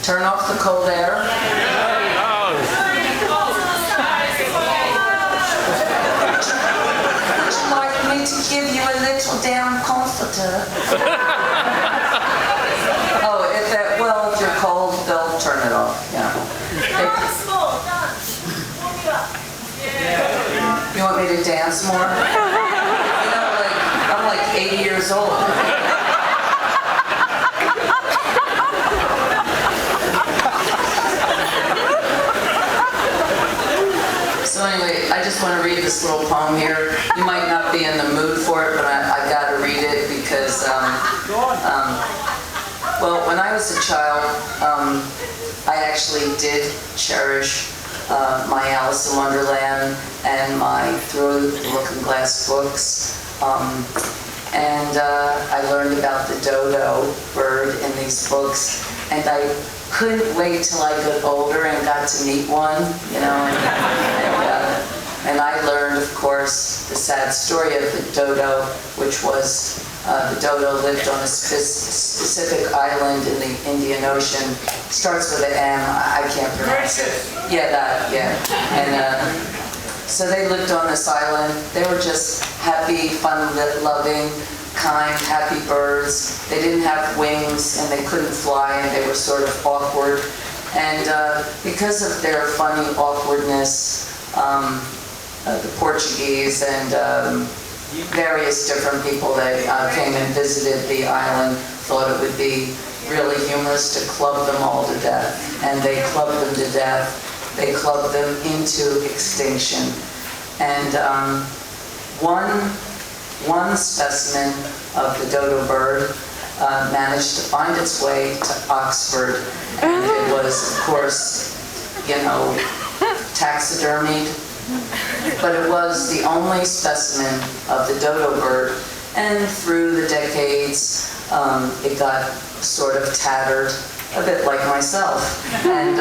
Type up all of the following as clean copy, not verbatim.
Turn off the cold air. Would you like me to give you a little down comforter? Oh, if you're cold, they'll turn it off. Yeah. You want me to dance more? You know, I'm like 80 years old. So anyway, I just want to read this little poem here. You might not be in the mood for it, but I got to read it because, well, when I was a child, I actually did cherish my Alice in Wonderland and my Through the Looking Glass books. And I learned about the dodo bird in these books, and I couldn't wait till I got older and got to meet one, you know. And I learned, of course, the sad story of the dodo, which was the dodo lived on a specific island in the Indian Ocean. Starts with an M. I can't pronounce it. Yeah, that. Yeah. And so they lived on this island. They were just happy, fun-loving, kind, happy birds. They didn't have wings and they couldn't fly, and they were sort of awkward. And because of their funny awkwardness, the Portuguese and various different people that came and visited the island thought it would be really humorous to club them all to death. And they clubbed them to death. They clubbed them into extinction. And one specimen of the dodo bird managed to find its way to Oxford. And it was, of course, taxidermied. But it was the only specimen of the dodo bird. And through the decades, it got sort of tattered, a bit like myself. And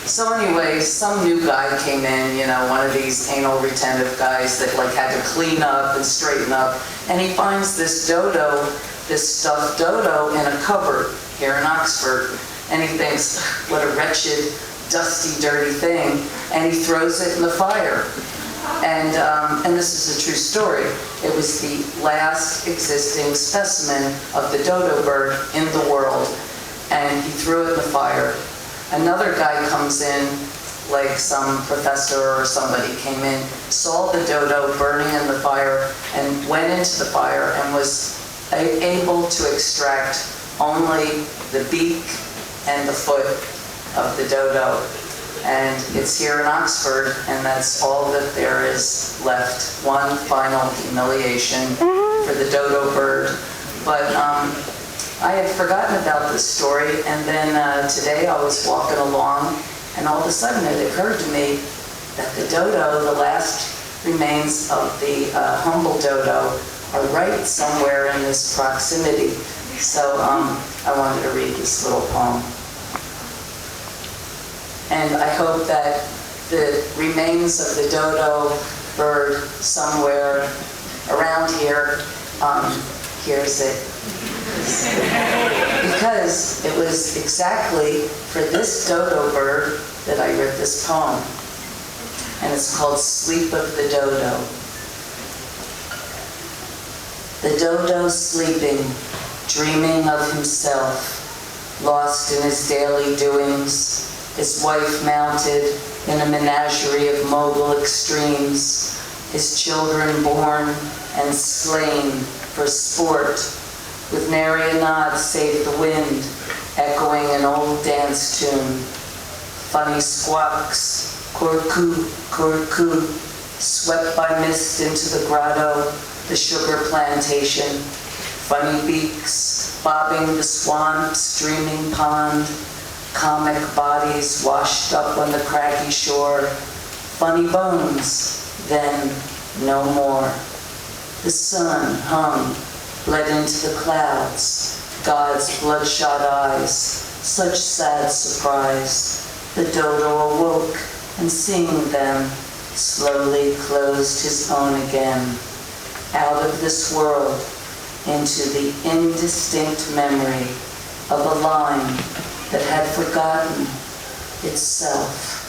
so anyway, some new guy came in, one of these anal retentive guys that had to clean up and straighten up. And he finds this dodo, this stuffed dodo in a cupboard here in Oxford. And he thinks, what a wretched, dusty, dirty thing. And he throws it in the fire. And this is a true story. It was the last existing specimen of the dodo bird in the world. And he threw it in the fire. Another guy comes in, like some professor or somebody came in, saw the dodo burning in the fire, and went into the fire and was able to extract only the beak and the foot of the dodo. And it's here in Oxford, and that's all that there is left. One final humiliation for the dodo bird. But I had forgotten about this story, and then today I was walking along, and all of a sudden it occurred to me that the dodo, the last remains of the humble dodo, are right somewhere in this proximity. So I wanted to read this little poem. And I hope that the remains of the dodo bird somewhere around here hears it. Because it was exactly for this dodo bird that I wrote this poem. And it's called Sleep of the Dodo. The dodo sleeping, dreaming of himself, lost in his daily doings, his wife mounted in a menagerie of mobile extremes, his children born and slain for sport, with nary a nod save the wind, echoing an old dance tune. Funny squawks, corcoo, corcoo, swept by mist into the grotto, the sugar plantation. Funny beaks, bobbing the swamp, streaming pond, comic bodies washed up on the craggy shore. Funny bones, then no more. The sun hung, bled into the clouds, God's bloodshot eyes, such sad surprise. The dodo awoke, and seeing them, slowly closed his own again. Out of this world, into the indistinct memory of a line that had for forgotten itself.